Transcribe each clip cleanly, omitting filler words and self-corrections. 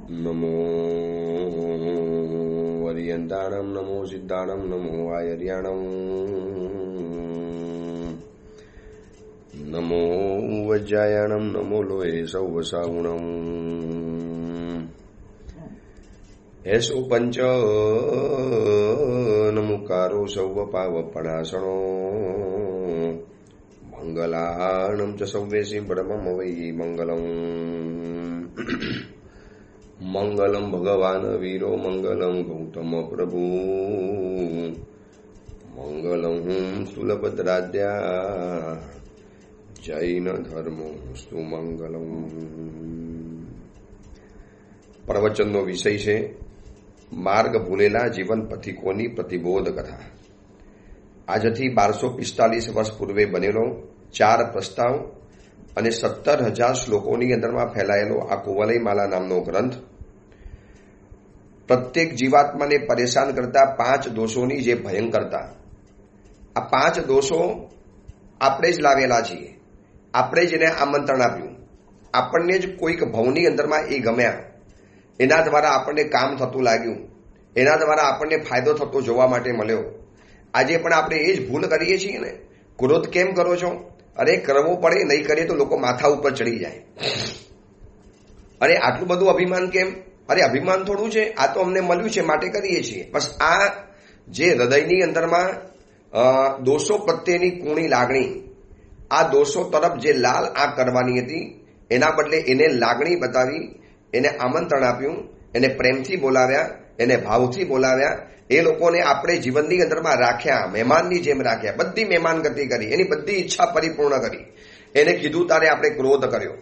નમો વરિયંતાણમ નમો સિદ્ધાણમ નમો આયર્યાણમ નમો વજ્જાયાણમ નમો લોહે સૌવસાગુણમ એસો પંચ નમુકારો સૌવ પાવપણાસણો મંગલાણમ ચ સૌવેસી પરમમ વૈ મંગલમ મંગલમ ભગવાન વીરો મંગલમ ગૌતમ પ્રભુ મંગલમ સ્થૂલભદ્રાદ્યા જૈન ધર્મો સુમંગલમ. પ્રવચનનો વિષય છે માર્ગ ભૂલેલા જીવન પથિકોની પ્રતિબોધ કથા. આજથી 1245 વર્ષ પૂર્વે બનેલો 4 પ્રસ્તાવ અને 17,000 શ્લોકોની અંદરમાં ફેલાયેલો આ કુવલયમાલા નામનો ગ્રંથ પ્રત્યેક જીવાત્માને પરેશાન કરતા 5 દોષોની જે ભયંકરતા, આ 5 દોષો આપણે જ લાવેલા છીએ, આપણે જ એને આમંત્રણ આપ્યું, આપણને જ કોઈક ભવની અંદરમાં એ ગમ્યા, એના દ્વારા આપણને કામ થતું લાગ્યું, એના દ્વારા આપણને ફાયદો થતો જોવા માટે મળ્યો. આજે પણ આપણે એ જ ભૂલ કરીએ છીએ ને. ક્રોધ કેમ કરો છો? અરે કરવો પડે, નહીં કરીએ તો લોકો માથા ઉપર ચડી જાય. અરે આટલું બધું અભિમાન કેમ? અરે અભિમાન થોડું છે, આ તો અમને મળ્યું છે માટે કરીએ છીએ. બસ આ જે હૃદયની અંદરમાં દોષો પ્રત્યેની કુણી લાગણી, આ દોષો તરફ જે લાલ આંખ કરવાની હતી, એના બદલે એને લાગણી બતાવી, એને આમંત્રણ આપ્યું, એને પ્રેમથી બોલાવ્યા, એને ભાવથી બોલાવ્યા. એ લોકોને આપણે જીવનની અંદરમાં રાખ્યા, મહેમાનની જેમ રાખ્યા, બધી મહેમાન ગતિ કરી, એની બધી ઈચ્છા પરિપૂર્ણ કરી. એને કીધું ત્યારે આપણે ક્રોધ કર્યો,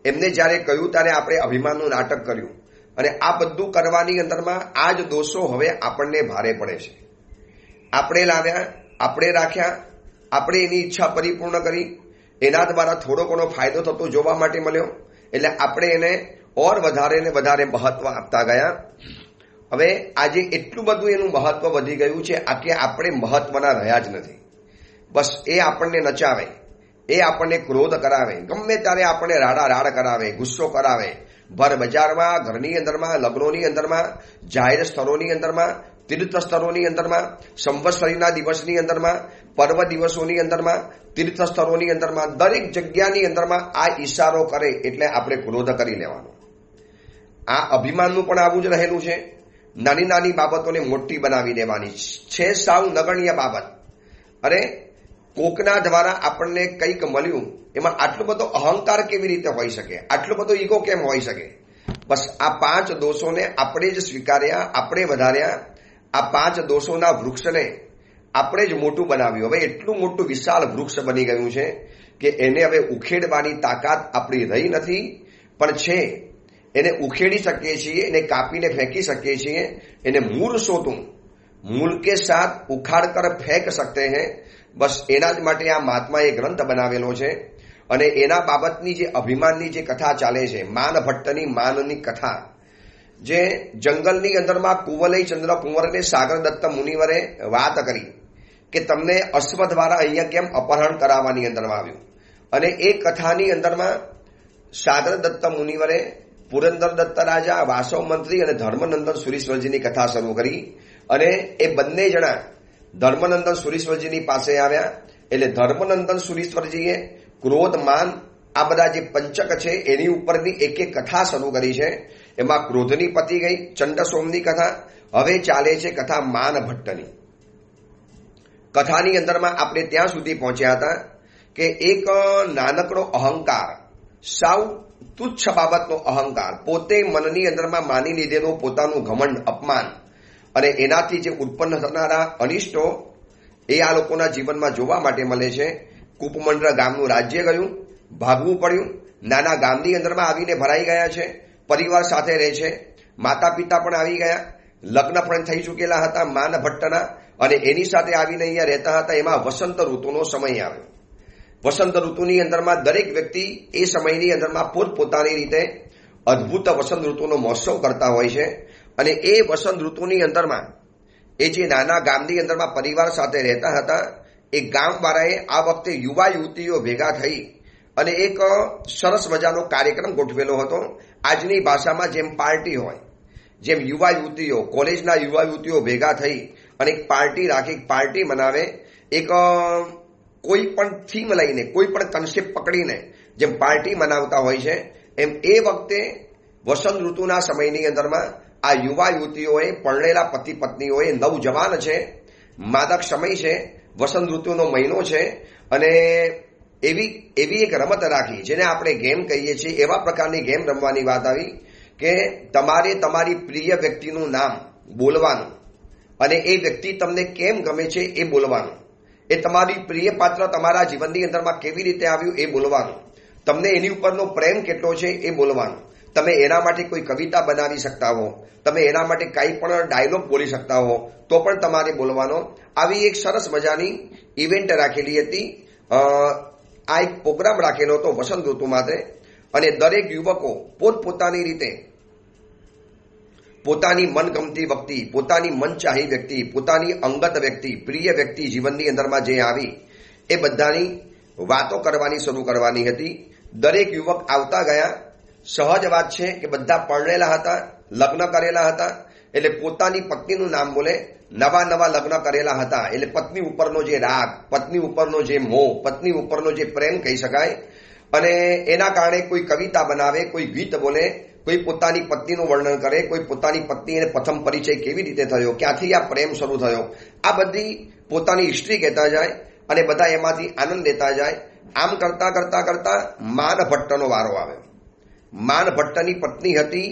એમને જ્યારે કહ્યું ત્યારે આપણે અભિમાનનું નાટક કર્યું. અને આ બધું કરવાની અંદરમાં આ જ દોષો હવે આપણને ભારે પડે છે. આપણે લાવ્યા, આપણે રાખ્યા, આપણે એની ઈચ્છા પરિપૂર્ણ કરી, એના દ્વારા થોડો ઘણો ફાયદો થતો જોવા માટે મળ્યો, એટલે આપણે એને ઓર વધારે ને વધારે મહત્વ આપતા ગયા. હવે આજે એટલું બધું એનું મહત્વ વધી ગયું છે કે આપણે મહત્વના રહ્યા જ નથી. બસ એ આપણને નચાવે, એ આપણને ક્રોધ કરાવે, ગમે ત્યારે આપણને રાડ કરાવે, ગુસ્સો કરાવે. ભર બજારમાં, ઘરની અંદરમાં, લગ્નોની અંદરમાં, જાહેર સ્થળોની અંદરમાં, તીર્થ સ્થળોની અંદરમાં, સંવત્સરીના દિવસની અંદરમાં, પર્વ દિવસોની અંદરમાં, તીર્થ સ્થળોની અંદરમાં, દરેક જગ્યાની અંદરમાં આ ઈશારો કરે એટલે આપણે ક્રોધ કરી લેવાનો. આ અભિમાનનું પણ આવું જ રહેલું છે. નાની નાની બાબતોને મોટી બનાવી દેવાની છે, સાવ નગણ્ય બાબત. અરે કોકના દ્વારા આપણને કંઈક મળ્યું, એમાં આટલો બધો અહંકાર કેવી રીતે હોઈ શકે? આટલો બધો ઈગો કેમ હોઈ શકે? બસ આ 5 દોષોને આપણે જ સ્વીકાર્યા, આપણે વધાર્યા. આ 5 દોષોના વૃક્ષને આપણે જ મોટું બનાવ્યું. હવે એટલું મોટું વિશાળ વૃક્ષ બની ગયું છે કે એને હવે ઉખેડવાની તાકાત આપણી રહી નથી, પણ છે. એને ઉખેડી શકીએ છીએ, એને કાપીને ફેંકી શકીએ છીએ. એને મૂળ શોધું, મૂળ કે સાથ ઉખાડ કર ફેંક શકતે હૈ. બસ એના જ માટે આ મહાત્માએ ગ્રંથ બનાવેલો છે. અને એના બાબતની જે અભિમાનની જે કથા ચાલે છે, માન ભટ્ટની માનની કથા, જે જંગલની અંદરમાં કુવલયચંદ્ર કુંવરને સાગરદત્ત મુનિવરે વાત કરી કે તમને અશ્વ દ્વારા અહીંયા કેમ અપહરણ કરાવવાની અંદરમાં આવ્યું. અને એ કથાની અંદરમાં સાગરદત્ત મુનિવરે પુરંદર દત્ત રાજા, વાસવ મંત્રી અને ધર્મનંદન સુરીશ્વરજીની કથા શરૂ કરી. અને એ બંને જણા ધર્મનંદન સુરીશ્વરજીની પાસે આવ્યા. એટલે ધર્મનંદન સુરીશ્વરજીએ ક્રોધ, માન, આ બધા જે પંચક છે એની ઉપરની એક એક કથા શરૂ કરી છે. એમાં ક્રોધની પતી ગઈ, ચંડસોમની કથા. હવે ચાલે છે કથા માન ભટ્ટની. કથાની અંદરમાં આપણે ત્યાં સુધી પહોંચ્યા હતા કે એક નાનકડો અહંકાર, સાવ તુચ્છ બાબતનો અહંકાર, પોતે મનની અંદરમાં માની લીધેલો પોતાનું ઘમંડ, અપમાન, અને એનાથી જે ઉત્પન્ન થનારા અનિષ્ટો, એ આ લોકોના જીવનમાં જોવા માટે મળે છે. કૂપમંડળ ગામનું રાજ્ય ગયું, ભાગવું પડ્યું, નાના ગામની અંદરમાં આવીને ભરાઈ ગયા છે, પરિવાર સાથે રહે છે, માતા પિતા પણ આવી ગયા, લગ્ન પણ થઈ ચૂકેલા હતા માન ભટ્ટના, અને એની સાથે આવીને અહીંયા રહેતા હતા. એમાં વસંત ઋતુનો સમય આવ્યો. વસંત ઋતુની અંદરમાં દરેક વ્યક્તિ એ સમયની અંદરમાં પોતપોતાની રીતે અદ્ભુત વસંત ઋતુનો મહોત્સવ કરતા હોય છે. અને એ વસંત ઋતુની અંદરમાં એ જે નાના ગામની અંદરમાં પરિવાર સાથે રહેતા હતા, એ ગામવાળાએ આ વખતે યુવા યુવતીઓ ભેગા થઈ અને એક સરસ મજાનો કાર્યક્રમ ગોઠવેલો હતો. આજની ભાષામાં જેમ પાર્ટી હોય, જેમ યુવા યુવતીઓ, કોલેજના યુવા યુવતીઓ ભેગા થઈ અને એક પાર્ટી રાખે, એક પાર્ટી બનાવે, એક કોઈ પણ થીમ લઈને, કોઈ પણ કન્સેપ્ટ પકડીને જેમ પાર્ટી મનાવતા હોય છે, એમ એ વખતે વસંત ઋતુના સમયની અંદરમાં આ યુવા યુવતીઓએ, પરણેલા પતિ પત્નીઓએ, નવજવાન છે, માદક સમય છે, વસંત ઋતુનો મહિનો છે, અને એવી એક રમત રાખી જેને આપણે ગેમ કહીએ છીએ. એવા પ્રકારની ગેમ રમવાની વાત આવી કે તમારે તમારી પ્રિય વ્યક્તિનું નામ બોલવાનું અને એ વ્યક્તિ તમને કેમ ગમે છે એ બોલવાનું, એ તમારી પ્રિય પાત્ર તમારા જીવનની અંદરમાં કેવી રીતે આવ્યું એ બોલવાનું, તમને એની ઉપરનો પ્રેમ કેટલો છે એ બોલવાનું. તમે એના માટે કોઈ કવિતા બનાવી શકતા હો, તમે એના માટે કંઈ પણ ડાયલોગ બોલી શકતા હો તો પણ તમારે બોલવાનો. આવી એક સરસ મજાની ઇવેન્ટ રાખેલી હતી. આ એક પ્રોગ્રામ રાખેલો હતો વસંત ઋતુ માટે, અને દરેક યુવકો પોતપોતાની રીતે પોતાની મનગમતી વ્યક્તિ, પોતાની મનચાહી વ્યક્તિ, પોતાની અંગત વ્યક્તિ, પ્રિય વ્યક્તિ જીવનની અંદરમાં જે આવી એ બધાની વાતો કરવાની શરૂ કરવાની હતી. દરેક યુવક આવતા ગયા. સહજ વાત છે કે બધા પરણેલા હતા, લગ્ન કરેલા હતા, એટલે પોતાની પત્નીનું નામ બોલે. નવા નવા લગ્ન કરેલા હતા એટલે પત્ની ઉપરનો જે રાગ, પત્ની ઉપરનો જે મોહ, પત્ની ઉપરનો જે પ્રેમ કહી શકાય, અને એના કારણે કોઈ કવિતા બનાવે, કોઈ ગીત બોલે, કોઈ પોતાની પત્નીનું વર્ણન કરે, કોઈ પોતાની પત્નીને પ્રથમ પરિચય કેવી રીતે થયો, ક્યાંથી આ પ્રેમ શરૂ થયો, આ બધી પોતાની હિસ્ટ્રી કહેતા જાય અને બધા એમાંથી આનંદ લેતા જાય. આમ કરતા કરતા કરતા માનભટ્ટનો વારો આવ્યો. માનભટ્ટની પત્ની હતી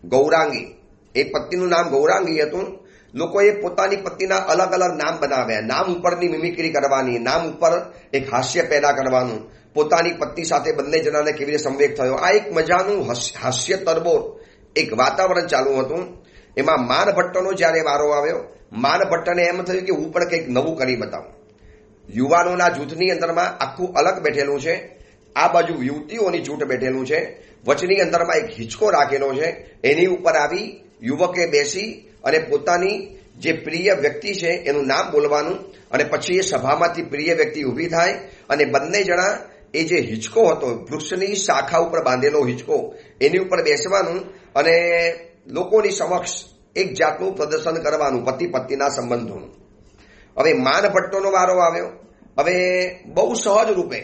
ગૌરાંગી. એ પત્નીનું નામ ગૌરાંગી હતું. લોકોએ પોતાની પત્નીના અલગ અલગ નામ બનાવ્યા. નામ ઉપરની મિમિક્રી કરવાની, નામ ઉપર એક હાસ્ય પેદા કરવાનું, પોતાની પત્ની સાથે બંને જણાને કેવી રીતે સંવેગ થયો, આ એક મજાનું હાસ્ય તરબોળ એક વાતાવરણ ચાલુ હતું. એમાં માનભટ્ટનો જ્યારે વારો આવ્યો, માનભટ્ટને એમ થયું કે હું પણ કંઈક નવું કરી બતાવું. યુવાનોના જૂથની અંદરમાં આખું અલગ બેઠેલું છે, આ બાજુ યુવતીઓની જૂથ બેઠેલું છે, વચની અંદરમાં એક હિંચકો રાખેલો છે. એની ઉપર આવી યુવકે બેસી અને પોતાની જે પ્રિય વ્યક્તિ છે એનું નામ બોલવાનું, અને પછી એ સભામાંથી પ્રિય વ્યક્તિ ઊભી થાય અને બંને જણા એ જે હિંચકો હતો, વૃક્ષની શાખા ઉપર બાંધેલો હિંચકો, એની ઉપર બેસવાનું અને લોકોની સમક્ષ એક જાતનું પ્રદર્શન કરવાનું પતિ પત્નીના સંબંધોનું. હવે માનભટ્ટોનો વારો આવ્યો. હવે બહુ સહજ રૂપે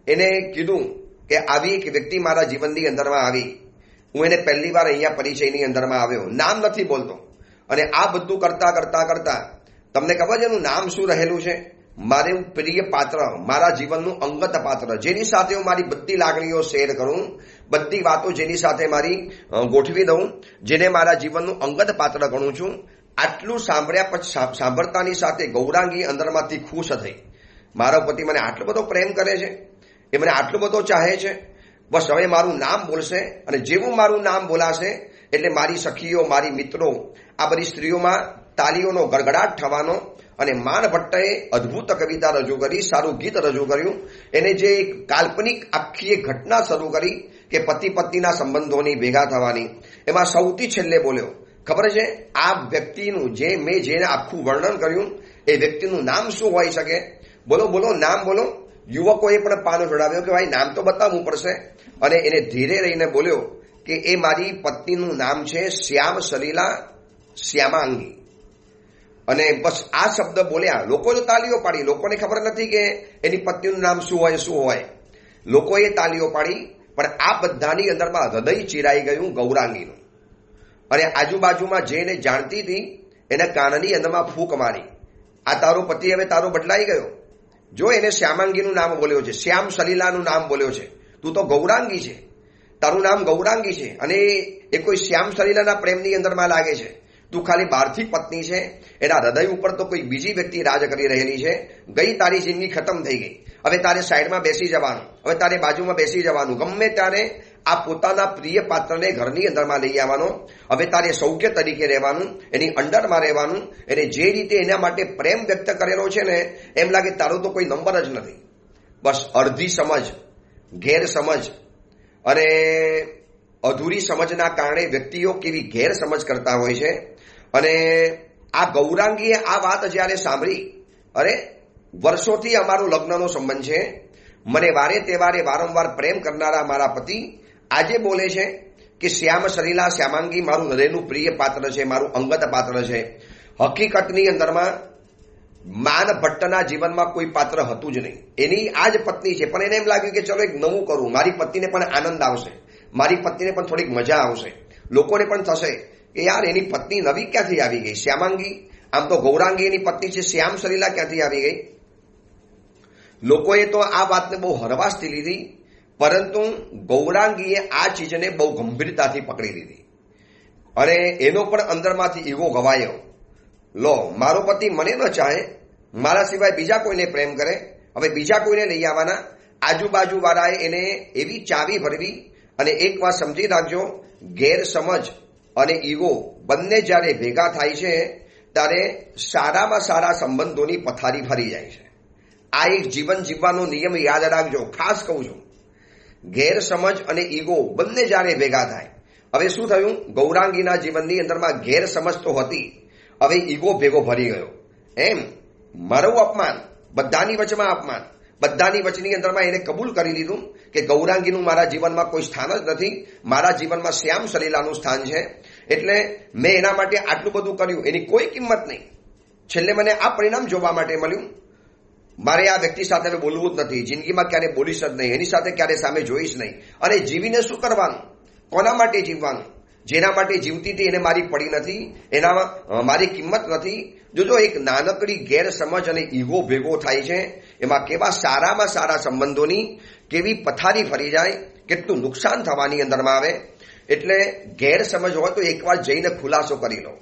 એને કીધું કે આવી એક વ્યક્તિ મારા જીવનની અંદરમાં આવી, હું એને પહેલી વાર અહીંયા પરિચયની અંદરમાં આવ્યો, નામ નથી બોલતો. અને આ બધું કરતા કરતા કરતા તમને ખબર છે એનું નામ શું રહેલું છે? મારું પ્રિય પાત્ર, મારા જીવનનું અંગત પાત્ર, જેની સાથે હું મારી બધી લાગણીઓ શેર કરું, બધી વાતો જેની સાથે મારી ગોઠવી દઉં, જેને મારા જીવનનું અંગત પાત્ર ગણું છું. આટલું સાંભળ્યા પછી સાંભળતાની સાથે ગૌરાંગી અંદરમાંથી ખુશ થઈ. મારો પતિ મને આટલો બધો પ્રેમ કરે છે, એ મને આટલો બધો ચાહે છે, બસ હવે મારું નામ બોલશે. અને જેવું મારું નામ બોલાશે એટલે મારી સખીઓ, મારી મિત્રો, આ બધી સ્ત્રીઓમાં તાલીઓનો ગડગડાટ થવાનો. અને માનભટ્ટએ અદ્ભુત કવિતા રજૂ કરી, સારું ગીત રજૂ કર્યું. એને જે એક કાલ્પનિક આખી એક ઘટના શરૂ કરી કે પતિ પત્નીના સંબંધોની ભેગા થવાની, એમાં સૌથી છેલ્લે બોલ્યો, ખબર છે આ વ્યક્તિનું મેં જેને આખું વર્ણન કર્યું એ વ્યક્તિનું નામ શું હોઈ શકે? બોલો બોલો, નામ બોલો. યુવકોએ પણ પાનો જોડાવ્યો કે ભાઈ નામ તો બતાવવું પડશે. અને એને ધીરે રહીને બોલ્યો કે એ મારી પત્નીનું નામ છે શ્યામ સલીલા શ્યામાંગી. અને બસ આ શબ્દ બોલ્યા. લોકો તો તાલીઓ પાડી. લોકોને ખબર નથી કે એની પત્નીનું નામ શું હોય. લોકોએ તાલીઓ પાડી, પણ આ બધાની અંદરમાં હૃદય ચીરાઈ ગયું ગૌરાંગીનું. અને આજુબાજુમાં જેને જાણતી હતી એને કાનની અંદરમાં ફૂંક મારી, આ તારો પતિ હવે તારો બદલાઈ ગયો. જો એને શ્યામાંગીનું નામ બોલ્યો છે, શ્યામ સલીલાનું નામ બોલ્યો છે, તું તો ગૌરાંગી છે, તારું નામ ગૌરાંગી છે, અને એ કોઈ શ્યામ સલીલાના પ્રેમની અંદરમાં લાગે છે. તું ખાલી બહારથી પત્ની છે, એના હૃદય ઉપર તો કોઈ બીજી વ્યક્તિ રાજ કરી રહેલી છે. ગઈ તારી જિંદગી ખતમ થઈ ગઈ. હવે તારે સાઈડમાં બેસી જવાનું, હવે તારે બાજુમાં બેસી જવાનું. ગમે ત્યારે આ પોતાના પ્રિય પાત્રને ઘરની અંદરમાં લઈ આવવાનો. હવે તારે સૌખ્ય તરીકે રહેવાનું, એની અંડરમાં રહેવાનું. એને જે રીતે એના માટે પ્રેમ વ્યક્ત કરેલો છે ને, એમ લાગે તારો તો કોઈ નંબર જ નથી. બસ અડધી સમજ, ગેરસમજ અને અધૂરી સમજના કારણે વ્યક્તિઓ કેવી ગેરસમજ કરતા હોય છે. અને આ ગૌરાંગીએ આ વાત જ્યારે સાંભળી, અરે વર્ષોથી અમારો લગ્નનો સંબંધ છે, મને વારે તહેવારે વારંવાર પ્રેમ કરનારા મારા પતિ આજે બોલે છે કે શ્યામ સલીલા શ્યામાંગી મારું હૃદયનું પ્રિય પાત્ર છે, મારું અંગત પાત્ર છે. હકીકતની અંદરમાં માન ભટ્ટના જીવનમાં કોઈ પાત્ર હતું જ નહીં. એની આ જ પત્ની છે, પણ એને એમ લાગ્યું કે ચલો એક નવું કરું, મારી પત્નીને પણ આનંદ આવશે, મારી પત્નીને પણ થોડીક મજા આવશે, લોકોને પણ થશે કે યાર એની પત્ની નવી ક્યાંથી આવી ગઈ, શ્યામાંગી, આમ તો ગૌરાંગી એની પત્ની છે, શ્યામ સલીલા ક્યાંથી આવી ગઈ. લોકોએ તો આ વાતને બહુ હરવાશથી લીધી, પરંતુ ગૌરાંગીએ આ ચીજને બહુ ગંભીરતાથી પકડી લીધી અને એનો પણ અંદરમાંથી ઈગો ગવાયો. લો, મારો પતિ મને ન ચાહે, મારા સિવાય બીજા કોઈને પ્રેમ કરે, હવે બીજા કોઈને લઈ આવવાના. આજુબાજુ વાળાએ એને એવી ચાવી ભરવી. અને એક વાત સમજી રાખજો, ગેરસમજ અને ઈગો બંને જ્યારે ભેગા થાય છે ત્યારે સારામાં સારા સંબંધોની પથારી ફરી જાય છે. આ એક જીવન જીવવાનો નિયમ યાદ રાખજો, ખાસ કહું છું. ગેરસમજ અને ઈગો બંને જ્યારે ભેગા થાય, હવે શું થયું, ગૌરાંગીના જીવનની અંદરમાં ગેરસમજ તો હતી, હવે ઈગો ભેગો ભરી ગયો. એમ મારું અપમાન, બધાની વચમાં અપમાન, બધાની વચની અંદરમાં એને કબૂલ કરી લીધું કે ગૌરાંગીનું મારા જીવનમાં કોઈ સ્થાન જ નથી, મારા જીવનમાં શ્યામ સલીલાનું સ્થાન છે. એટલે મેં એના માટે આટલું બધું કર્યું, એની કોઈ કિંમત નહીં. છેલ્લે મને આ પરિણામ જોવા માટે મળ્યું, મારે આ વ્યક્તિ સાથે હવે બોલવું જ નથી, જિંદગીમાં ક્યારે બોલીશ જ નહીં, એની સાથે ક્યારે સામે જોઈશ નહીં. અને જીવીને શું કરવાનું, કોના માટે જીવવાનું, જેના માટે જીવતી હતી એને મારી પડી નથી, એનામાં મારી કિંમત નથી. જોજો, એક નાનકડી ગેરસમજ અને ઈગો ભેગો થાય છે, એમાં કેવા સારામાં સારા સંબંધોની કેવી પથારી ફરી જાય, કેટલું નુકસાન થવાની અંદરમાં આવે. એટલે ગેરસમજ હોય તો એકવાર જઈને ખુલાસો કરી લો.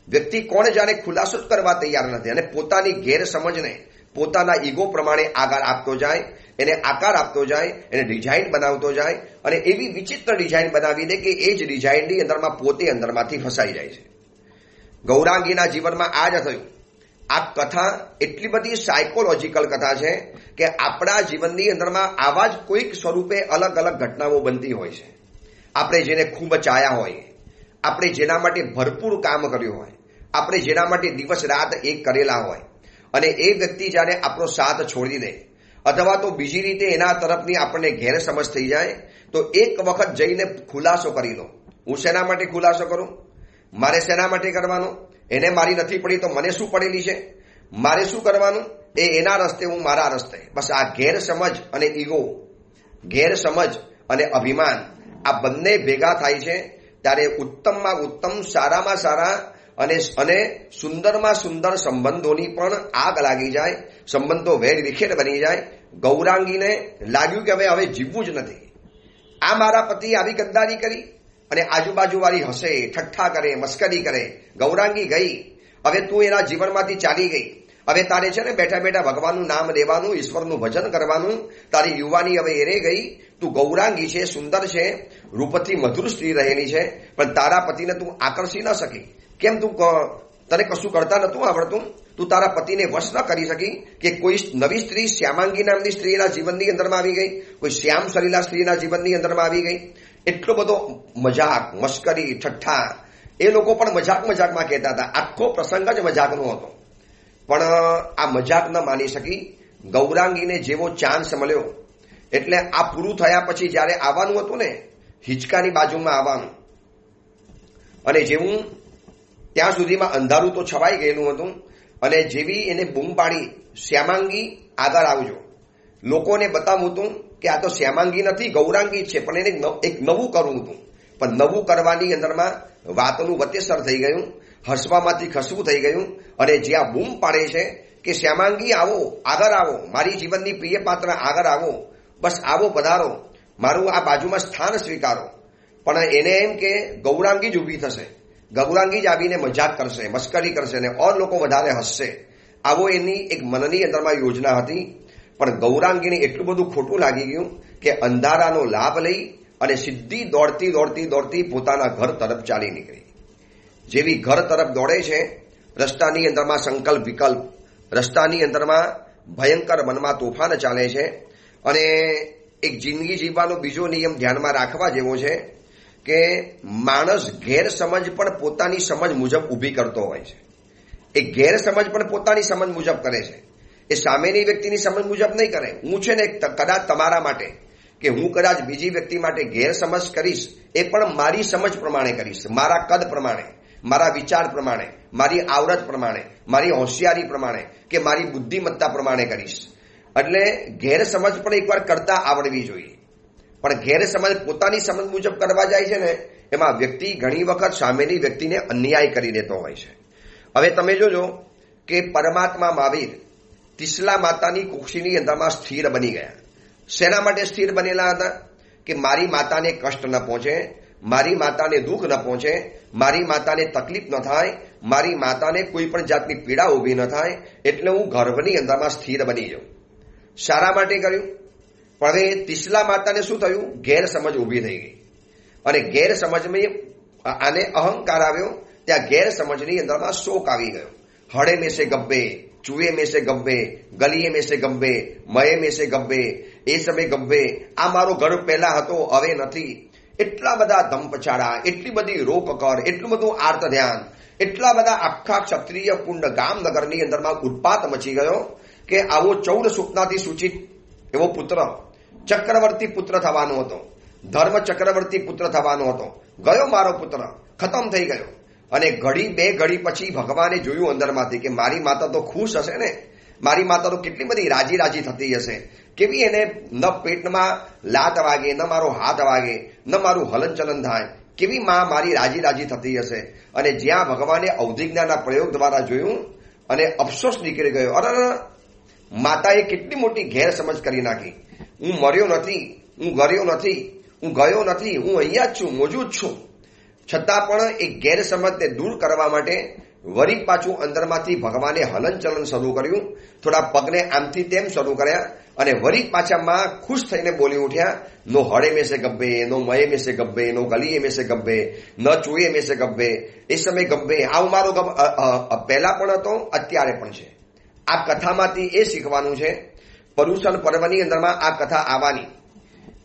વ્યક્તિ કોણ જાણે ખુલાસો જ કરવા તૈયાર નથી અને પોતાની ગેરસમજને પોતાના ઈગો પ્રમાણે આગળ આપતો જાય, એને આકાર આપતો જાય, એને ડિઝાઇન બનાવતો જાય અને એવી વિચિત્ર ડિઝાઇન બનાવી દે કે એ જ ડિઝાઇનની અંદરમાં પોતે અંદરમાંથી ફસાઈ જાય છે. ગૌરાંગીના જીવનમાં આ જ થયું. આ કથા એટલી બધી સાયકોલોજીકલ કથા છે કે આપણા જીવનની અંદરમાં આવા જ કોઈક સ્વરૂપે અલગ અલગ ઘટનાઓ બનતી હોય છે. આપણે જેને ખૂબ ચાહ્યા હોય, આપણે જેના માટે ભરપૂર કામ કર્યું હોય, આપણે જેના માટે દિવસ રાત એક કરેલા હોય અને એ વ્યક્તિ જ્યારે આપણો સાથ છોડી દે અથવા તો બીજી રીતે એના તરફની આપણને ગેરસમજ થઈ જાય તો એક વખત જઈને ખુલાસો કરી લો. હું શેના માટે ખુલાસો કરું, મારે શેના માટે કરવાનું, એને મારી નથી પડી તો મને શું પડેલી છે, મારે શું કરવાનું, એ એના રસ્તે, હું મારા રસ્તે. બસ આ ગેરસમજ અને ઈગો, ગેરસમજ અને અભિમાન, આ બંને ભેગા થાય છે ત્યારે ઉત્તમમાં ઉત્તમ, સારામાં સારા અને સુંદરમાં સુંદર સંબંધોની પણ આગ લાગી જાય, સંબંધો વેર વિખેર બની જાય. ગૌરાંગીને લાગ્યું કે હવે જીવવું જ નથી. આ મારા પતિ આવી ગદ્દારી કરી અને આજુબાજુવાળી હસે, ઠઠ્ઠા કરે, મસ્કરી કરે. ગૌરાંગી ગઈ, હવે તું એના જીવનમાંથી ચાલી ગઈ. હવે તારે છે ને બેઠા બેઠા ભગવાનનું નામ લેવાનું, ઈશ્વરનું ભજન કરવાનું. તારી યુવાની હવે એરે ગઈ. તું ગૌરાંગી છે, સુંદર છે, રૂપથી મધુર સ્ત્રી રહેલી છે, પણ તારા પતિને તું આકર્ષી ન શકી. કેમ? તને કશું કરતા નતું આવડતું? તું તારા પતિને વશ ન કરી શકી કે કોઈ નવી સ્ત્રી, શ્યામાંગી નામની સ્ત્રીના જીવનની અંદરમાં આવી ગઈ, કોઈ શ્યામ સલીલા સ્ત્રીના જીવનની અંદરમાં આવી ગઈ. એટલો બધો મજાક, મસ્કરી, ઠઠ્ઠા, એ લોકો પણ મજાકમાં કહેતા હતા. આખો પ્રસંગ જ મજાકનો હતો. પણ આ મજાક ન માની શકી. ગૌરાંગીને જેવો ચાન્સ મળ્યો એટલે આ પૂરું થયા પછી જ્યારે આવવાનું હતું ને, હિંચકાની બાજુમાં આવવાનું, અને જેવું ત્યાં સુધીમાં અંધારું તો છવાઈ ગયેલું હતું અને જેવી એને બૂમ પાડી, શ્યામાંગી આગળ આવજો, લોકોને બતાવવું હતું કે આ તો શ્યામાંગી નથી, ગૌરાંગી છે, પણ એને એક નવું કરવું હતું. પણ નવું કરવાની અંદરમાં વાતનું વતેસર થઈ ગયું, હસવામાંથી ખસવું થઈ ગયું અને જ્યાં બૂમ પાડે છે કે શ્યામાંગી આવો, આગળ આવો, મારી જીવનની પ્રિય પાત્ર આગળ આવો, બસ આવો, પધારો, મારું આ બાજુમાં સ્થાન સ્વીકારો. પણ એને એમ કે ગૌરાંગી જ ઊભી થશે, ગૌરાંગી જ આવીને મજાક કરશે, મસ્કરી કરશે ને ઓર લોકો વધારે હસશે. આવો એની એક મનની અંદરમાં યોજના હતી. પણ ગૌરાંગીને એટલું બધું ખોટું લાગી ગયું કે અંધારાનો લાભ લઈ અને સીધી દોડતી પોતાના ઘર તરફ ચાલી નીકળી. જેવી ઘર તરફ દોડે છે, રસ્તાની અંદરમાં સંકલ્પ વિકલ્પ, રસ્તાની અંદરમાં ભયંકર મનમાં તોફાન ચાલે છે. અને એક જિંદગી જીવવાનો બીજો નિયમ ધ્યાનમાં રાખવા જેવો છે કે માણસ ગેરસમજ પણ પોતાની સમજ મુજબ ઊભી કરતો હોય છે. એ ગેરસમજ પણ પોતાની સમજ મુજબ કરે છે. એ સામેની વ્યક્તિની સમજ મુજબ નહીં કરે. હું છે ને કદાચ તમારા માટે કે હું કદાચ બીજી વ્યક્તિ માટે ગેરસમજ કરીશ, એ પણ મારી સમજ પ્રમાણે કરીશ, મારા કદ પ્રમાણે, મારા વિચાર પ્રમાણે, મારી આવડત પ્રમાણે, મારી હોશિયારી પ્રમાણે કે મારી બુદ્ધિમત્તા પ્રમાણે કરીશ. એટલે ગેરસમજ પણ એકવાર કરતા આવડવી જોઈએ. પણ ગેરસમજ પોતાની સમજ મુજબ કરવા જાય છે ને, એમાં વ્યક્તિ ઘણી વખત સામેની વ્યક્તિને અન્યાય કરી દેતો હોય છે. હવે તમે જોજો કે પરમાત્મા મહાવીર તિસલા માતાની કુક્ષીની અંદરમાં સ્થિર બની ગયા. શેના માટે સ્થિર બનેલા હતા? કે મારી માતાને કષ્ટ ન પહોંચે, મારી માતાને દુઃખ ન પહોંચે, મારી માતાને તકલીફ ન થાય, મારી માતાને કોઈ પણ જાતની પીડા ઊભી ન થાય, એટલે હું ગર્ભની અંદરમાં સ્થિર બની જાઉં. શાના માટે કર્યું? પણ હવે તિસલા માતાને શું થયું? ગેરસમજ ઊભી થઈ ગઈ. અને ગેરસમજમાં આને અહંકાર આવ્યો. ત્યાં ગેરસમજની અંદરમાં શોક આવી ગયો. હળે મેં સે ગબ્બે, ચૂએ મેં સે ગબ્બે, ગલીએ મેં સે ગબ્બે, મયે મેં સે ગબ્બે, એ સમય ગબ્બે, આ મારો ગર્ભ પહેલા હતો હવે નથી. એટલા બધા ધમપછાડા, એટલી બધી રોકકર, એટલું બધું આર્ત ધ્યાન, એટલા બધા આખા ક્ષત્રિય કુંડ ગામનગરની અંદરમાં ઉત્પાત મચી ગયો કે આવો 14 સ્વપ્નાથી સૂચિત એવો પુત્ર, ચક્રવર્તી પુત્ર થવાનો હતો, ધર્મ ચક્રવર્તી પુત્ર થવાનો હતો. ગયો મારો પુત્ર, ખતમ થઈ ગયો. અને ઘડી બે ઘડી પછી ભગવાને જોયું અંદરમાંથી કે મારી માતા તો ખુશ હશે ને, મારી માતા તો કેટલી બધી રાજી રાજી થતી હશે, કેવી એને ન પેટમાં લાત વાગે, ન મારો હાથ વાગે, ન મારું હલનચલન થાય, કેવી માં મારી રાજી રાજી થતી હશે. અને જ્યાં ભગવાને અવધિજ્ઞાના પ્રયોગ દ્વારા જોયું અને અફસોસ નીકળી ગયો. અરે માતાએ કેટલી મોટી ગેરસમજ કરી નાખી. હું મર્યો નથી, હું ગયો નથી, હું ગયો નથી, હું અહીંયા જ છું, મોજૂદ છું. છતાં પણ એ ગેરસમજને દૂર કરવા માટે વળી પાછું અંદરમાંથી ભગવાને હલનચલન શરૂ કર્યું. થોડા પગને આમથી તેમ શરૂ કર્યા અને વળી પાછા માં ખુશ થઈને બોલી ઉઠ્યા, નો હળે મેસે ગબ્બે, નો મયે મેસે ગબ્બે, નો ગલીએ મેસે ગબ્બે, ન ચૂએ મેસે ગબ્બે, એ સમય ગબ્બે. આવું મારો પહેલા પણ હતો, અત્યારે પણ છે. આ કથામાંથી એ શીખવાનું છે. પરુષણ પર્વની અંદરમાં આ કથા આવવાની.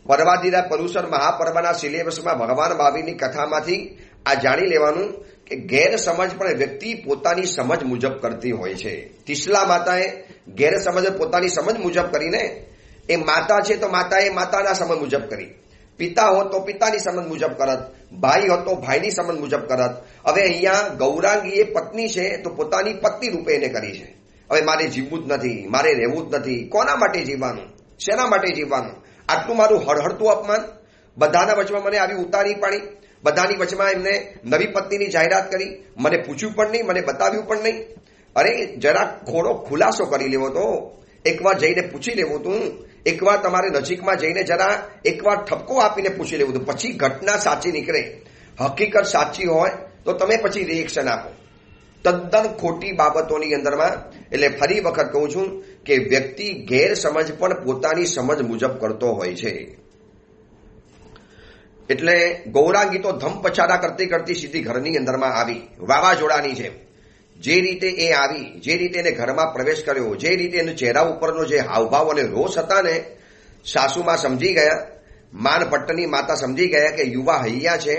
પર્વાધિરા પરુષણ મહાપર્વના સિલેબસમાં ભગવાન મહાવીરની કથામાંથી આ જાણી લેવાનું કે ગેરસમજ પણ વ્યક્તિ પોતાની સમજ મુજબ કરતી હોય છે. તિસલા માતાએ ગેરસમજ પોતાની સમજ મુજબ કરીને, એ માતા છે તો માતાએ માતાના સમજ મુજબ કરી, પિતા હોત તો પિતાની સમજ મુજબ કરત, ભાઈ હોત તો ભાઈની સમજ મુજબ કરત. હવે અહીંયા ગૌરાંગી એ પત્ની છે તો પોતાની પત્ની રૂપે એને કરી છે. હવે મારે જીવવું જ નથી, મારે રહેવું જ નથી. કોના માટે જીવવાનું? શેના માટે જીવવાનું? આટલું મારું હળહળતું અપમાન, બધાના વચમાં મને આવી ઉતારી પાડી, બધાની વચમાં એમને નવી પત્નીની જાહેરાત કરી, મને પૂછ્યું પણ નહીં, મને બતાવ્યું પણ નહીં. અરે જરા થોડો ખુલાસો કરી લેવો તો, એકવાર જઈને પૂછી લેવું તું, એકવાર તમારે નજીકમાં જઈને જરા એકવાર ઠપકો આપીને પૂછી લેવું હતું. પછી ઘટના સાચી નીકળે, હકીકત સાચી હોય તો તમે પછી રિએક્શન આપો. તદ્દન ખોટી બાબતોની અંદરમાં. એટલે ફરી વખત કહું છું કે વ્યક્તિ ગેરસમજ પણ પોતાની સમજ મુજબ કરતો હોય છે. એટલે ગૌરાંગી તો ધમપછાડા કરતી કરતી સીધી ઘરની અંદરમાં આવી, વાવાઝોડાની જેમ. જે રીતે એ આવી, જે રીતે એને ઘરમાં પ્રવેશ કર્યો, જે રીતે એના ચહેરા ઉપરનો જે હાવભાવ અને રોષ હતા ને, સાસુમાં સમજી ગયા, માનભટ્ટની માતા સમજી ગયા કે યુવા હૈયા છે,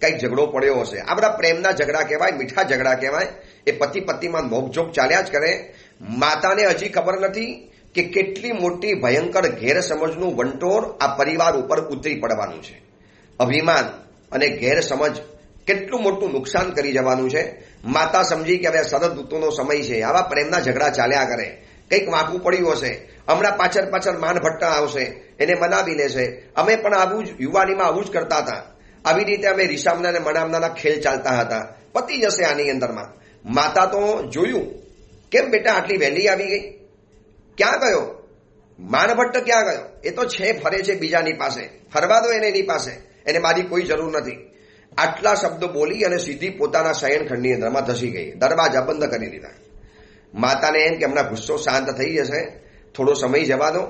કંઈક ઝઘડો પડ્યો હશે. આ બધા પ્રેમના ઝઘડા કહેવાય, મીઠા ઝઘડા કહેવાય. એ પતિ પત્નીમાં નોકઝોક ચાલ્યા જ કરે. માતાને હજી ખબર નથી કે કેટલી મોટી ભયંકર ગેરસમજનું વંટોળ આ પરિવાર ઉપર ઉતરી પડવાનું છે. અભિમાન અને ગેરસમજ કેટલું મોટું નુકસાન કરી જવાનું છે. માતા સમજી કે હવે શરદ ઋતુનો સમય છે, આવા પ્રેમના ઝઘડા ચાલ્યા કરે, કંઈક વાંકું પડ્યું હશે, હમણાં પાછળ પાછળ માનભટ્ટા આવશે, એને મનાવી લેશે. અમે પણ આવું જ યુવાનીમાં આવું જ કરતા હતા. આવી રીતે અમે રીસામના અને મનામનાના ખેલ ચાલતા હતા. પતી જશે આની અંદરમાં. માતા તો જોયું, કેમ બેટા આટલી વહેલી આવી ગઈ? ક્યાં ગયો માનભટ્ટ? ક્યાં ગયો? એ તો છે ફરે છે બીજાની પાસે, ફરવા દો એને, એની પાસે, એને મારી કોઈ જરૂર નથી. આટલા શબ્દો બોલી અને સીધી પોતાના શયનખંડની અંદરમાં ધસી ગઈ. દરવાજા બંધ કરી દીધા. માતાને એમ કે હમણાં ગુસ્સો શાંત થઈ જશે, થોડો સમય જવા દો,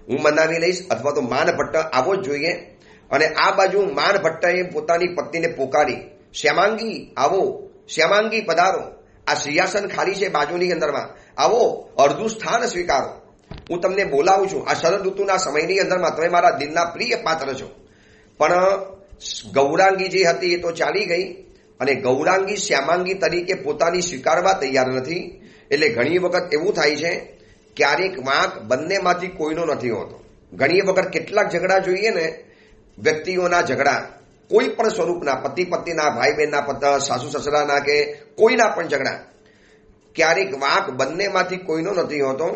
હું મનાવી લઈશ, અથવા તો માનભટ્ટ આવો જ જોઈએ. અને આ બાજુ માનભટ્ટએ પોતાની પત્નીને પોકારી, શ્યામાંગી આવો, શ્યામાંગી પધારો, આ સિંહાસન ખાલી છે બાજુની અંદરમાં, આવો, અડધું સ્થાન સ્વીકારો, હું તમને બોલાવું છું. આ શરદ ઋતુના સમયની અંદરમાં તમે મારા દિલના પ્રિય પાત્ર છો. પણ ગૌરાંગી જે હતી એ તો ચાલી ગઈ, અને ગૌરાંગી શ્યામાંગી તરીકે પોતાની સ્વીકારવા તૈયાર નથી. એટલે ઘણી વખત એવું થાય છે ક્યારેક વાંક બંનેમાંથી કોઈનો નથી હોતો. ઘણી વખત કેટલાક ઝઘડા જોઈએ ને, વ્યક્તિઓના ઝઘડા, કોઈ પણ સ્વરૂપના, પતિ પત્નીના, ભાઈ બહેનના, સાસુ સસરાના કે કોઈના પણ ઝઘડા, ક્યારેક વાંક બંનેમાંથી કોઈનો નથી હોતો.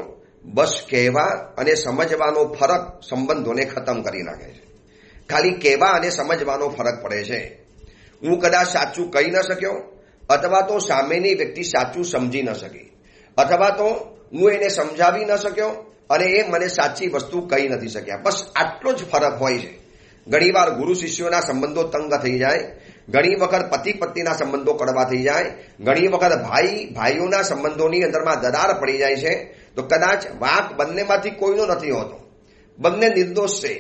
બસ કહેવા અને સમજવાનો ફરક સંબંધોને ખતમ કરી નાખે છે. ખાલી કહેવા અને સમજવાનો ફરક પડે છે. હું કદાચ સાચું કહી ન શક્યો, અથવા તો સામેની વ્યક્તિ સાચું સમજી ન શકી, અથવા તો હું એને સમજાવી ન શક્યો અને એ મને સાચી વસ્તુ કહી નથી શક્યા. બસ આટલો જ ફરક હોય છે. ઘણીવાર ગુરુ શિષ્યોના સંબંધો તંગ થઈ જાય, ઘણી વખત પતિ પત્નીના સંબંધો કડવા થઈ જાય, ઘણી વખત ભાઈ ભાઈઓના સંબંધોની અંદરમાં દરાર પડી જાય છે. તો કદાચ વાંક બંનેમાંથી કોઈનો નથી હોતો. બંને નિર્દોષ છે,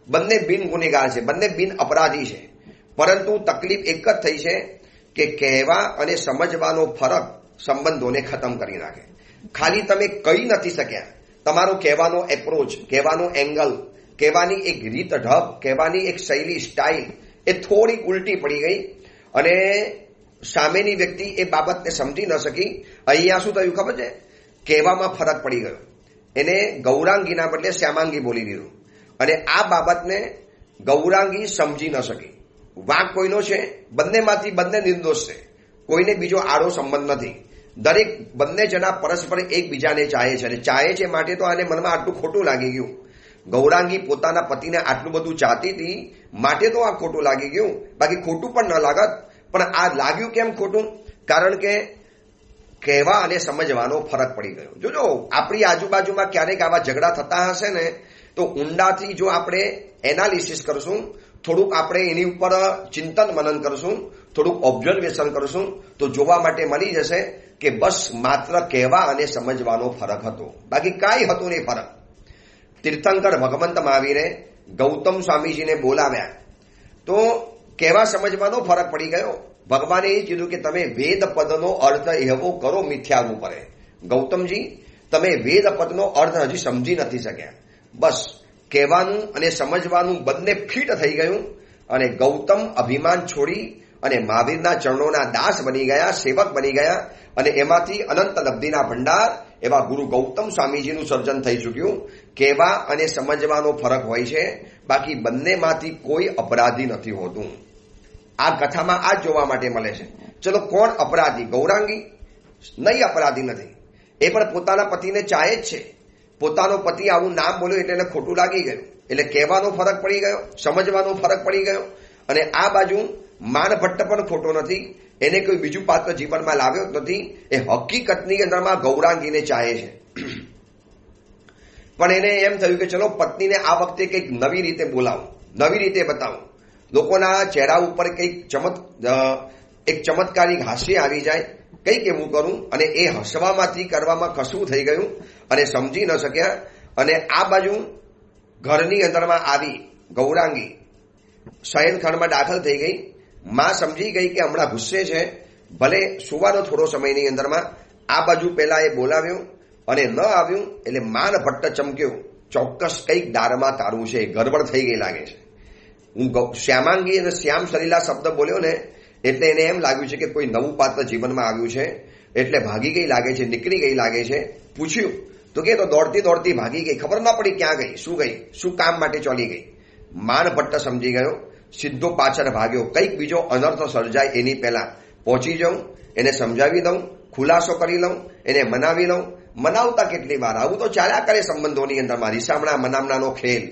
બંને બિન ગુનેગાર છે, બંને બિન અપરાધી છે. પરંતુ તકલીફ એક જ થઈ છે કે કહેવા અને સમજવાનો ફરક સંબંધોને ખતમ કરી નાખે. ખાલી તમે કહી નથી શક્યા, તમારો કહેવાનો એપ્રોચ, કહેવાનો એંગલ, કહેવાની એક રીત ઢબ, કહેવાની એક શૈલી, સ્ટાઇલ એ થોડી ઉલટી પડી ગઈ અને સામેની વ્યક્તિ એ બાબતને સમજી ન શકી. અહીંયા શું થયું ખબર છે? કહેવામાં ફરક પડી ગયો. એને ગૌરાંગીના બદલે શ્યામાંગી બોલી દીધું અને આ બાબતને ગૌરાંગી સમજી ન શકી. વાંક કોઈનો છે, બંનેમાંથી બંને નિર્દોષ છે, કોઈને બીજો આડો સંબંધ નથી. દરેક બંને જણા પરસ્પર એકબીજાને ચાહે છે અને ચાહે છે માટે તો આને મનમાં આટલું ખોટું લાગી ગયું. ગૌરાંગી પોતાના પતિને આટલું બધું ચાહતી હતી માટે તો આ ખોટું લાગી ગયું. બાકી ખોટું પણ ન લાગત, પણ આ લાગ્યું કેમ ખોટું? કારણ કે કહેવા અને સમજવાનો ફરક પડી ગયો. જોજો, આપણી આજુબાજુમાં ક્યારેક આવા ઝઘડા થતા હશે ને, તો ઊંડાથી જો આપણે એનાલિસિસ કરશું, થોડુંક આપણે એની ઉપર ચિંતન મનન કરશું, થોડુંક ઓબ્ઝર્વેશન કરશું, તો જોવા માટે મળી જશે કે બસ માત્ર કહેવા અને સમજવાનો ફરક હતો, બાકી કાંઈ હતું નહીં ફરક. તીર્થંકર ભગવંત મહાવીરે ગૌતમ સ્વામીજીને બોલાવ્યા તો કહેવા સમજવાનો ફરક પડી ગયો. ભગવાને એ કીધું કે તમે વેદ પદનો અર્થ એવો કરો મિથ્યા રૂપરે. ગૌતમજી, તમે વેદ પદનો અર્થ હજી સમજી નથી શક્યા. બસ કહેવાનું અને સમજવાનું બંને ફિટ થઈ ગયું અને ગૌતમ અભિમાન છોડી અને મહાવીરના ચરણોના દાસ બની ગયા, સેવક બની ગયા અને એમાંથી અનંત લબ્ધિના ભંડાર એવા ગુરુ ગૌતમ સ્વામીજીનું સર્જન થઈ ચૂક્યું. કહેવા અને સમજવાનો ફરક હોય છે, બાકી બંનેમાંથી કોઈ અપરાધી નથી હોતું. આ કથામાં આ જોવા માટે મળે છે. ચલો, કોણ અપરાધી? ગૌરાંગી નહીં, અપરાધી નથી. એ પણ પોતાના પતિને ચાહે જ છે. પોતાનો પતિ આવું નામ બોલ્યો એટલે એને ખોટું લાગી ગયું, એટલે કહેવાનો ફરક પડી ગયો, સમજવાનો ફરક પડી ગયો. અને આ બાજુ માનભટ્ટ પણ ખોટો નથી, એને કોઈ બીજું પાત્ર જીવનમાં લાવ્યો જ નથી. એ હકીકતની અંદરમાં ગૌરાંગીને ચાહે છે. પણ એને એમ થયું કે ચલો પત્નીને આ વખતે કંઈક નવી રીતે બોલાવું, નવી રીતે બતાવું, લોકોના ચહેરા ઉપર કંઈક એક ચમત્કારિક હાસ્ય આવી જાય, કંઈક એવું કરું. અને એ હસવામાંથી કરવામાં કશું થઈ ગયું અને સમજી ન શક્યા. અને આ બાજુ ઘરની અંદરમાં આવી ગૌરાંગી શયનખંડમાં દાખલ થઈ ગઈ. માં સમજી ગઈ કે હમણાં ગુસ્સે છે, ભલે સુવાનો થોડો સમયની અંદરમાં. આ બાજુ પહેલા એ બોલાવ્યું અને ન આવ્યું એટલે માનભટ્ટ ચમક્યો, ચોક્કસ કંઈક દારમાં તારું છે, ગડબડ થઈ ગઈ લાગે છે. હું શ્યામાંગી અને શ્યામ સલીલા શબ્દ બોલ્યો ને એટલે એને એમ લાગ્યું છે કે કોઈ નવું પાત્ર જીવનમાં આવ્યું છે, એટલે ભાગી ગઈ લાગે છે, નીકળી ગઈ લાગે છે. પૂછ્યું તો કે તો દોડતી દોડતી ભાગી ગઈ, ખબર ના પડી ક્યાં ગઈ, શું કામ માટે ચાલી ગઈ. માનભટ્ટ સમજી ગયો, સીધો પાછળ ભાગ્યો. કંઈક બીજો અનર્થ સર્જાય એની પહેલા પહોંચી જાઉં, એને સમજાવી દઉં, ખુલાસો કરી લઉં, એને મનાવી લઉં. મનાવતા કેટલી વાર? આવું તો ચાલ્યા કરે સંબંધોની અંદરમાં, રીસામણા મનામણાનો ખેલ,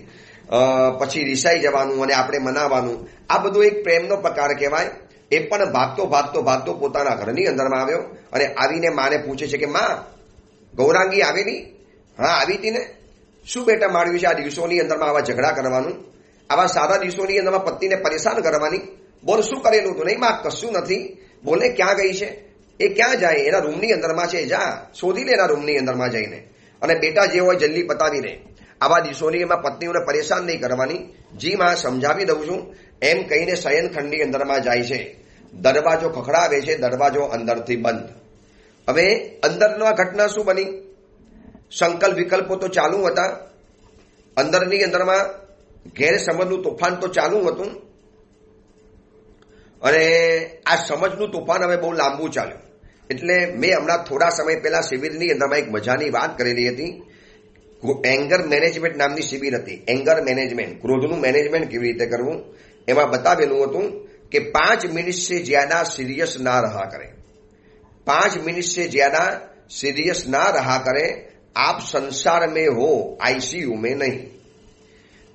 પછી રીસાઈ જવાનું અને આપણે મનાવવાનું. આ બધું એક પ્રેમનો પ્રકાર કહેવાય. એ પણ ભાગતો ભાગતો ભાગતો પોતાના ઘરની અંદરમાં આવ્યો અને આવીને માને પૂછે છે કે માં, ગૌરાંગી આવેલી? હા, આવી હતી ને. શું બેટા માળ્યું છે આ દિવસોની અંદરમાં આવા ઝઘડા કરવાનું, આવા સારા દિવસોની અંદરમાં પત્નીને પરેશાન કરવાની? બોલ, શું કરેલું હતું? નહીં માં, કશું નથી. બોલે, ક્યાં ગઈ છે? એ ક્યાં જાય? એના રૂમની અંદરમાં છે, જા શોધી લે એના રૂમની અંદરમાં જઈને, અને બેટા જે હોય જલ્દી પતાવી દે. આવા દિવસોની એમાં પત્નીઓને પરેશાન નહીં કરવાની. જી માં, સમજાવી દઉં છું, એમ કહીને શયનખંડની અંદરમાં જાય છે. દરવાજો ખખડાવે છે, દરવાજો અંદરથી બંધ. હવે અંદરના ઘટના શું બની? સંકલ્પ વિકલ્પો તો ચાલુ હતા, અંદરની અંદરમાં ગેરસમજનું તોફાન તો ચાલુ હતું. અને આ સમજનું તોફાન હવે બહુ લાંબુ ચાલ્યું. એટલે મેં હમણાં થોડા સમય પહેલા શિબિરની અંદરમાં એક મજાની વાત કરેલી હતી. એંગર મેનેજમેન્ટ નામની શિબિર હતી. એંગર મેનેજમેન્ટ, ક્રોધનું મેનેજમેન્ટ કેવી રીતે કરવું, એમાં બતાવેલું હતું કે 5 મિનિટ से ज्यादा सीरियस ना रहा करें. 5 मिनट से ज्यादा सीरियस ना रहा करें. आप संसार में हो, आईसीयू में नहीं.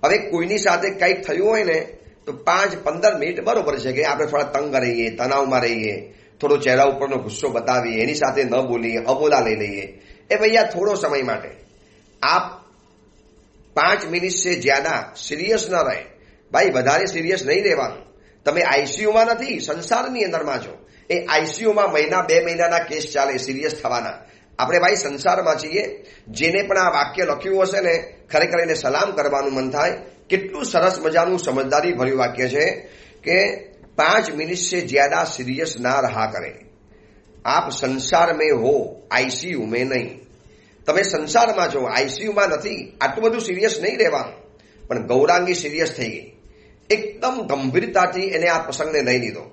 હવે કોઈની સાથે કંઈક થયું હોય ને તો 5-15 મિનિટ બરોબર છે કે આપણે થોડા તંગ રહીએ, તણાવમાં રહીએ, થોડો ચહેરા ઉપરનો ગુસ્સો બતાવીએ, એની સાથે ન બોલીએ, અબોલા લઈ લઈએ. એ ભૈયા થોડો સમય માટે. આપ 5 મિનિટ से ज्यादा सीरियस न રહે. ભાઈ વધારે સિરિયસ નહીં રહેવાનું. તમે આઈસીયુમાં નથી, સંસારની અંદરમાં છો. એ આઈસીયુમાં મહિના 2 મહિનાના કેસ ચાલે સિરિયસ થવાના. આપણે ભાઈ સંસારમાં છીએ. જેને પણ આ વાક્ય લખ્યું હશે ને ખરેખર એને સલામ કરવાનું મન થાય. કેટલું સરસ મજાનું સમજદારી ભર્યું વાક્ય છે કે 5 મિનિટ से ज्यादा सीरियस ना रहा करे. आप संसार में हो, आईसीयू में नहीं. તમે સંસારમાં છો, આઈસીયુમાં નથી. આટલું બધું સિરિયસ નહીં રહેવાનું. પણ ગૌરાંગી સિરિયસ થઈ ગઈ. એકદમ ગંભીરતાથી એને આ પ્રસંગને લઈ લીધો.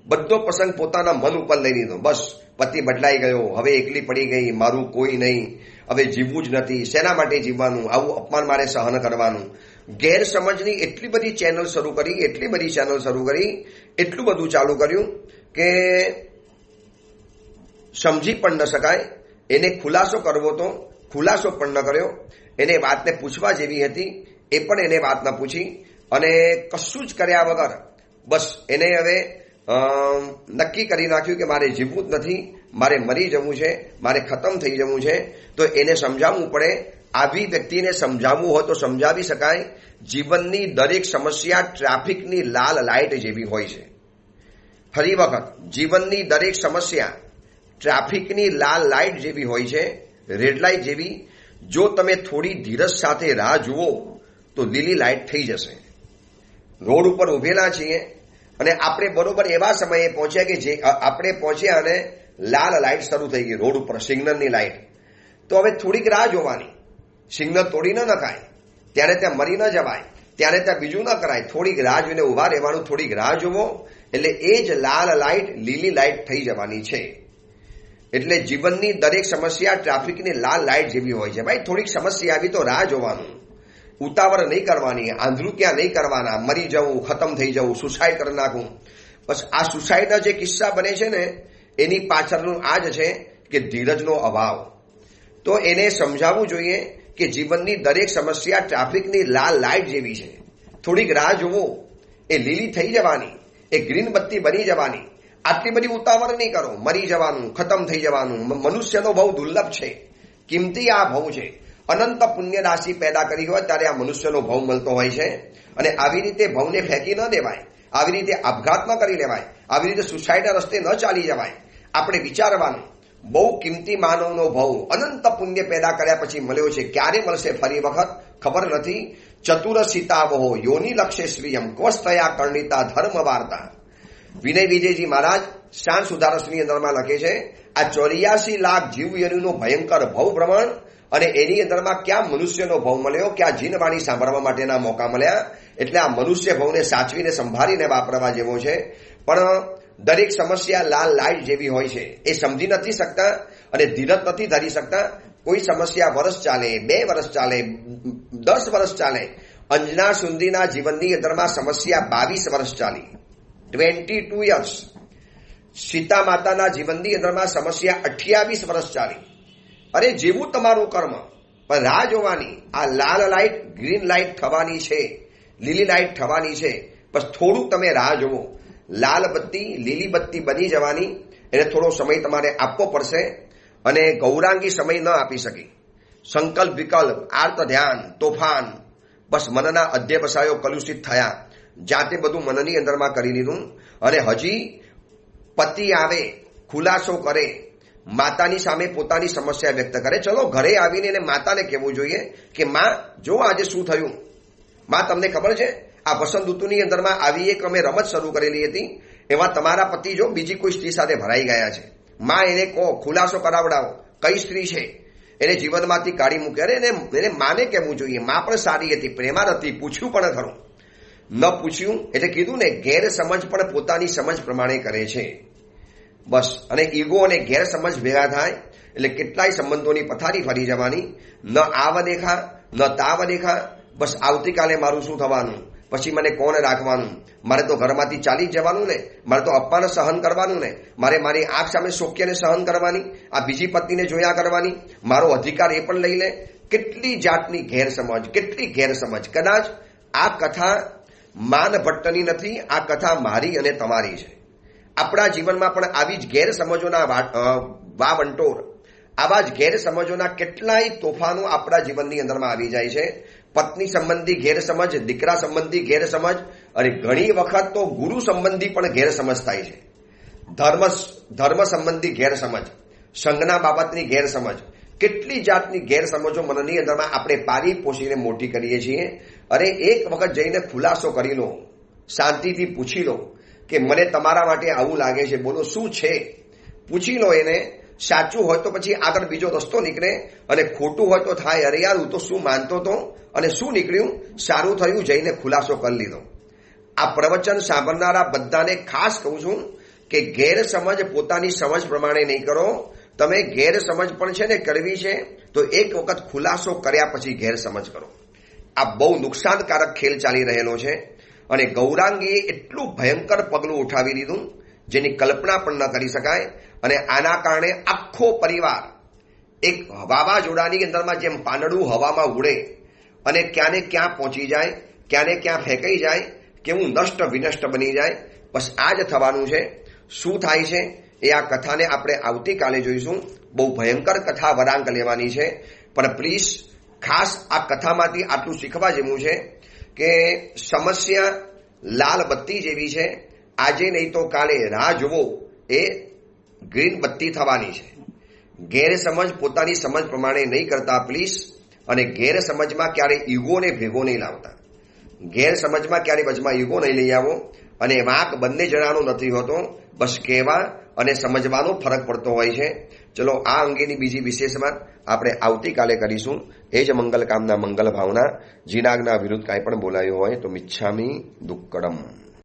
બધો પ્રસંગ પોતાના મન ઉપર લઈ લીધો. બસ પતિ બદલાઈ ગયો, હવે એકલી પડી ગઈ, મારું કોઈ નહીં, હવે જીવવું જ નથી, શેના માટે જીવવાનું, આવું અપમાન મારે સહન કરવાનું. ગેરસમજની એટલી બધી ચેનલ શરૂ કરી, એટલું બધું ચાલુ કર્યું કે સમજી પણ ન શકાય. એને ખુલાસો કરવો તો ખુલાસો પણ ન કર્યો. એને વાતને પૂછવા જેવી હતી એ પણ એને વાત ન પૂછી અને કશું જ કર્યા વગર બસ એને હવે નક્કી કરી નાખ્યું કે મારે જીવવું જ નથી, મારે મરી જવું છે, મારે ખતમ થઈ જવું છે. તો એને સમજાવવું પડે. આવી વ્યક્તિને સમજાવવું હોય તો સમજાવી શકાય. જીવનની દરેક સમસ્યા ટ્રાફિકની લાલ લાઇટ જેવી હોય છે. ફરી વખત, જીવનની દરેક સમસ્યા ટ્રાફિકની લાલ લાઇટ જેવી હોય છે, રેડ લાઇટ જેવી. જો તમે થોડી ધીરજ સાથે રાહ જુઓ તો લીલી લાઇટ થઈ જશે. રોડ ઉપર ઉભેલા છીએ અને આપણે બરોબર એવા સમયે પહોંચ્યા કે જે આપણે પહોંચ્યા અને લાલ લાઇટ શરૂ થઈ ગઈ રોડ ઉપર, સિગ્નલની લાઇટ. તો હવે થોડીક રાહ જોવાની. સિગ્નલ તોડી ન નખાય, ત્યારે ત્યાં મરી ન જવાય, ત્યારે ત્યાં બીજું ન કરાય. થોડીક રાહ જોઈને ઉભા રહેવાનું. થોડીક રાહ જોવો એટલે એ જ લાલ લાઇટ લીલી લાઇટ થઈ જવાની છે. એટલે જીવનની દરેક સમસ્યા ટ્રાફિકની લાલ લાઇટ જેવી હોય છે. ભાઈ થોડીક સમસ્યા આવી તો રાહ જોવાનું. ઉતાવળ નહીં કરવાની, આંધળું ક્યાં નહીં કરવાના. મરી જવું, ખતમ થઈ જવું, સુસાઇડ કરી નાખવું. બસ આ સુસાઇડના જે કિસ્સા બને છે ને એની પાછળનું આ જ છે કે ધીરજનો અભાવ. તો એને સમજાવવું જોઈએ કે જીવનની દરેક સમસ્યા ટ્રાફિકની લાલ લાઇટ જેવી છે. થોડીક રાહ જોવો, એ લીલી થઈ જવાની, એ ગ્રીન બત્તી બની જવાની. આટલી બધી ઉતાવળ નહીં કરો. મરી જવાનું, ખતમ થઈ જવાનું. મનુષ્યનો બહુ દુર્લભ છે, કિંમતી આ ભવ છે. અનંત પુણ્ય રાશિ પેદા કરી હોય ત્યારે આ મનુષ્યનો ભવ મળતો હોય છે. અને આવી રીતે ભવને ફેંકી ન દેવાય, આવી રીતે આપઘાત ન કરી લેવાય, આવી રીતે સુસાઇડના રસ્તે ન ચાલી જવાય. આપણે વિચારવાનું. બહુ કિંમતી માનવનો ભવ અનંત પુણ્ય પેદા કર્યા પછી મળ્યો છે. ક્યારે મળશે ફરી વખત ખબર નથી. ચતુર સીતાવહો યોની લક્ષ્ય શ્રીયમ ક્વસ્તયા કર્ણિતા ધર્મ વાર્તા. વિનય વિજયજી મહારાજ શાન સુધારસની અંદરમાં લખે છે આ 84 લાખ જીવયોનીનું ભયંકર ભવ ભ્રમણ અને એની અંદરમાં ક્યાં મનુષ્યનો ભવ મળ્યો, ક્યાં જીનવાણી સાંભળવા માટેના મોકા મળ્યા. એટલે આ મનુષ્ય ભવને સાચવીને સંભાળીને વાપરવા જેવો છે. પણ દરેક સમસ્યા લાલ લાઇટ જેવી હોય છે. એ સમજી નથી શકતા અને ધીરજ નથી ધરી શકતા. કોઈ સમસ્યા વર્ષ ચાલે, 2 વર્ષ ચાલે, 10 વર્ષ ચાલે. અંજના સુંદીના જીવનની અંદરમાં સમસ્યા 22 વર્ષ ચાલી, 22 યર્સ. સીતા માતાના જીવનની અંદરમાં સમસ્યા 28 વર્ષ ચાલી. અરે જેવું તમારું કર્મ, પણ રાહ જોવાની. આ લાલ લાઇટ ગ્રીન લાઇટ થવાની છે, લીલી લાઇટ થવાની છે. બસ થોડુંક તમે રાહ જોવો. લાલ બત્તી લીલી બત્તી બની જવાની. એને થોડો સમય તમારે આપવો પડશે અને ગૌરાંગી સમય ન આપી શકી. સંકલ્પ વિકલ્પ, આર્ત ધ્યાન, તોફાન, બસ મનના અધ્યવસાયો કલુષિત થયા. જાતે બધું મનની અંદરમાં કરી લીધું. અને હજી પતિ આવે, ખુલાસો કરે, માતાની સામે પોતાની સમસ્યા વ્યક્ત કરે. ચલો ઘરે આવીને એને માતાને કહેવું જોઈએ કે માં જો આજે શું થયું. માં તમને ખબર છે આ વસંત ઋતુની અંદરમાં આવી એક અમે રમત શરૂ કરેલી હતી, એમાં તમારા પતિ જો બીજી કોઈ સ્ત્રી સાથે ભરાઈ ગયા છે. માં એને કહો, ખુલાસો કરાવડાવો કઈ સ્ત્રી છે, એને જીવનમાંથી કાઢી મૂકે. અરે એને માને કહેવું જોઈએ. માં પણ સારી હતી, પ્રેમાળ હતી, પૂછ્યું પણ ખરું. ન પૂછ્યું એટલે કીધું ને, ગેરસમજ પણ પોતાની સમજ પ્રમાણે કરે છે. બસ. અને ઈગો અને ગેરસમજ ભેગા થાય એટલે કેટલાય સંબંધોની પથારી ફરી જવાની. ન આવ દેખા ન તાવ દેખા. બસ આવતીકાલે મારું શું થવાનું, પછી મને કોણ રાખવાનું, મારે તો ઘરમાંથી ચાલી જ જવાનું ને, મારે તો અપમાન સહન કરવાનું ને, મારે મારી આંખ સામે શોક્યને સહન કરવાની, આ બીજી પત્નીને જોયા કરવાની, મારો અધિકાર એ પણ લઈ લે. કેટલી જાતની ગેરસમજ, કેટલી ગેરસમજ. કદાચ આ કથા માન ભટ્ટની નથી, આ કથા મારી અને તમારી છે. આપણા જીવનમાં પણ આવી જ ગેરસમજોના વાવંટોર, આવા જ ગેરસમજોના કેટલાય તોફાનો આપણા જીવનની અંદરમાં આવી જાય છે. પત્ની સંબંધી ગેરસમજ, દીકરા સંબંધી ગેરસમજ, અને ઘણી વખત તો ગુરુ સંબંધી પણ ગેરસમજ થાય છે. ધર્મ સંબંધી ગેરસમજ, સંઘના બાબતની ગેરસમજ, કેટલી જાતની ગેરસમજો મનની અંદરમાં આપણે પારી પોષીને મોટી કરીએ છીએ. અરે એક વખત જઈને ખુલાસો કરી લો, શાંતિથી પૂછી લો કે મને તમારા માટે આવું લાગે છે, બોલો શું છે, પૂછી લો એને. સાચું હોય તો પછી આગળ બીજો રસ્તો નીકળે, અને ખોટું હોય તો થાય અરે યાર હું તો શું માનતો હતો અને શું નીકળ્યું, સારું થયું જઈને ખુલાસો કરી લીધો. આ પ્રવચન સાંભળનારા બધાને ખાસ કહું છું કે ગેરસમજ પોતાની સમજ પ્રમાણે નહીં કરો. તમે ગેરસમજ પણ છે ને કરવી છે તો એક વખત ખુલાસો કર્યા પછી ગેરસમજ કરો. આ બહુ નુકસાનકારક ખેલ ચાલી રહેલો છે. અને ગૌરાંગીએ એટલું ભયંકર પગલું ઉઠાવી દીધું જેની કલ્પના પણ ન કરી શકાય. અને આના કારણે આખો પરિવાર એક વાવાઝોડાની અંદરમાં જેમ પાંદડું હવામાં ઉડે અને ક્યાંને ક્યાં પહોંચી જાય, ક્યાંને ક્યાં ફેંકાઈ જાય, કેવું નષ્ટ વિનષ્ટ બની જાય. બસ આ જ થવાનું છે. શું થાય છે એ આ કથાને આપણે આવતીકાલે જોઈશું. બહુ ભયંકર કથા વરાંક લેવાની છે. પણ પ્લીઝ ખાસ આ કથામાંથી આટલું શીખવા જેવું છે કે સમસ્યા લાલ બત્તી જેવી છે. આજે નહીં તો કાલે રાહ જોવો એ ગ્રીન બત્તી થવાની છે. ગેરસમજ પોતાની સમજ પ્રમાણે નહીં કરતા પ્લીઝ. અને ગેરસમજમાં ક્યારે ઈગોને ભેગો નહીં લાવતા. ગેરસમજમાં ક્યારે વચમાં ઈગો નહીં લઈ આવો. અને વાંક બંને જણાનો નથી હોતો, બસ કહેવા અને સમજવાનો ફરક પડતો હોય છે. ચલો આ અંગેની બીજી વિશેષ વાત આપણે આવતીકાલે કરીશું. એ જ મંગલ કામના મંગલ ભાવના. જીનાગના વિરુદ્ધ કાંઈ પણ બોલાયું હોય તો મિચ્છામી દુક્કડમ.